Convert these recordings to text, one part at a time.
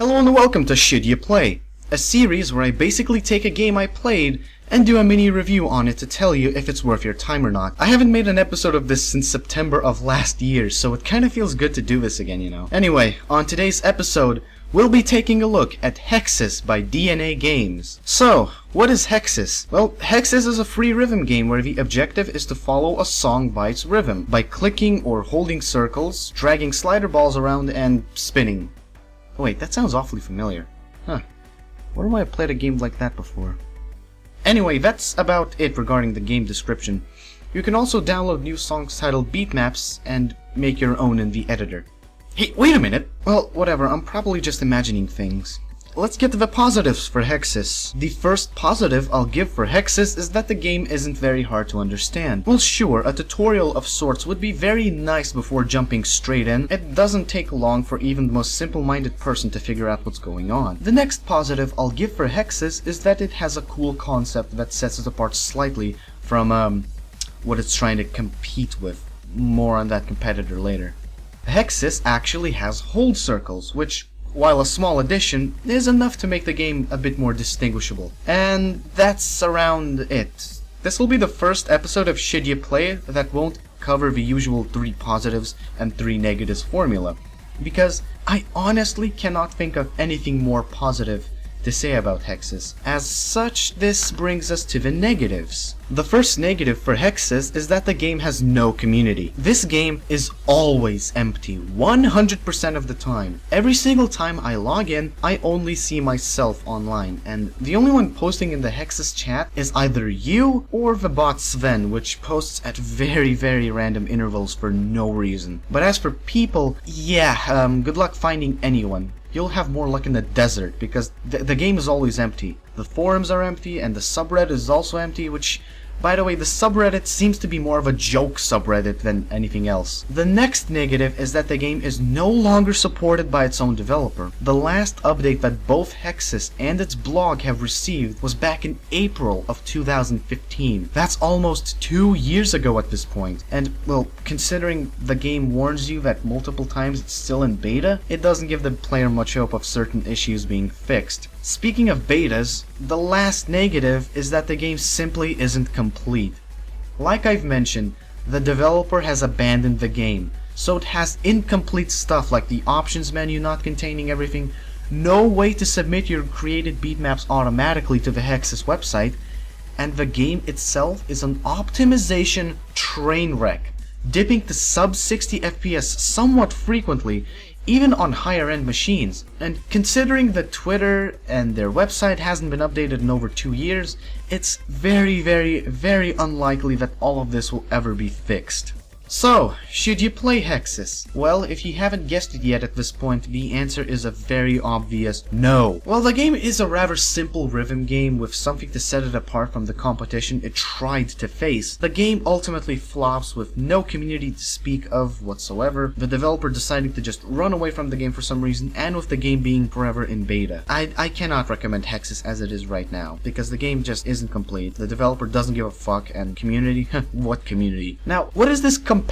Hello and welcome to Should You Play, a series where I basically take a game I played and do a mini review on it to tell you if it's worth your time or not. I haven't made an episode of this since September of last year, so it kinda feels good to do this again, you know. Anyway, on today's episode, we'll be taking a look at Hexis by Dienay Games. So, what is Hexis? Well, Hexis is a free rhythm game where the objective is to follow a song by its rhythm, by clicking or holding circles, dragging slider balls around, and spinning. Oh, wait, that sounds awfully familiar. Huh. Wonder why I played a game like that before. Anyway, that's about it regarding the game description. You can also download new songs titled beatmaps and make your own in the editor. Hey, wait a minute! Well, whatever, I'm probably just imagining things. Let's get to the positives for Hexis. The first positive I'll give for Hexis is that the game isn't very hard to understand. Well, sure, a tutorial of sorts would be very nice before jumping straight in. It doesn't take long for even the most simple-minded person to figure out what's going on. The next positive I'll give for Hexis is that it has a cool concept that sets it apart slightly from, what it's trying to compete with. More on that competitor later. Hexis actually has hold circles, which, while a small addition, is enough to make the game a bit more distinguishable. And that's around it. This will be the first episode of Should You Play that won't cover the usual 3 positives and 3 negatives formula, because I honestly cannot think of anything more positive to say about Hexis. As such, this brings us to the negatives. The first negative for Hexis is that the game has no community. This game is always empty, 100% of the time. Every single time I log in, I only see myself online, and the only one posting in the Hexis chat is either you or the bot Sven, which posts at very random intervals for no reason. But as for people, yeah, good luck finding anyone. You'll have more luck in the desert, because the game is always empty. The forums are empty, and the subreddit is also empty, which, by the way, the subreddit seems to be more of a joke subreddit than anything else. The next negative is that the game is no longer supported by its own developer. The last update that both Hexis and its blog have received was back in April of 2015. That's almost 2 years ago at this point. And, well, considering the game warns you that multiple times it's still in beta, it doesn't give the player much hope of certain issues being fixed. Speaking of betas, the last negative is that the game simply isn't complete. Like I've mentioned, the developer has abandoned the game, so it has incomplete stuff like the options menu not containing everything, no way to submit your created beatmaps automatically to the Hexis website, and the game itself is an optimization train wreck, dipping to sub 60 FPS somewhat frequently, even on higher end machines. And considering that Twitter and their website hasn't been updated in over 2 years, it's very unlikely that all of this will ever be fixed. So, should you play Hexis? Well, if you haven't guessed it yet at this point, the answer is a very obvious no. While the game is a rather simple rhythm game with something to set it apart from the competition it tried to face, the game ultimately flops with no community to speak of whatsoever, the developer deciding to just run away from the game for some reason, and with the game being forever in beta. I cannot recommend Hexis as it is right now, because the game just isn't complete, the developer doesn't give a fuck, and community? What community? Now, what is this competitor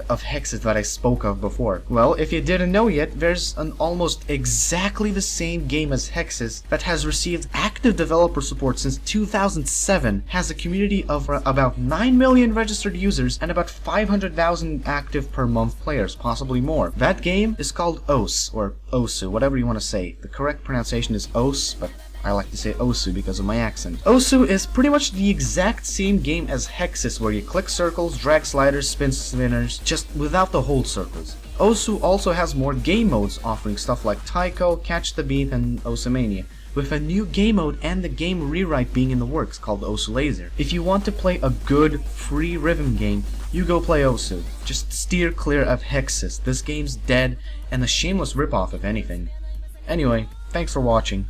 of Hexis that I spoke of before? Well, if you didn't know yet, there's an almost exactly the same game as Hexis that has received active developer support since 2007, has a community of about 9 million registered users and about 500,000 active per month players, possibly more. That game is called OS, or Osu, whatever you want to say. The correct pronunciation is OS, but I like to say Osu because of my accent. Osu is pretty much the exact same game as Hexis, where you click circles, drag sliders, spin spinners, just without the hold circles. Osu also has more game modes, offering stuff like Taiko, Catch the Beat, and Osumania, with a new game mode and the game rewrite being in the works called Osu Laser. If you want to play a good, free rhythm game, you go play Osu. Just steer clear of Hexis. This game's dead, and a shameless ripoff if anything. Anyway, thanks for watching.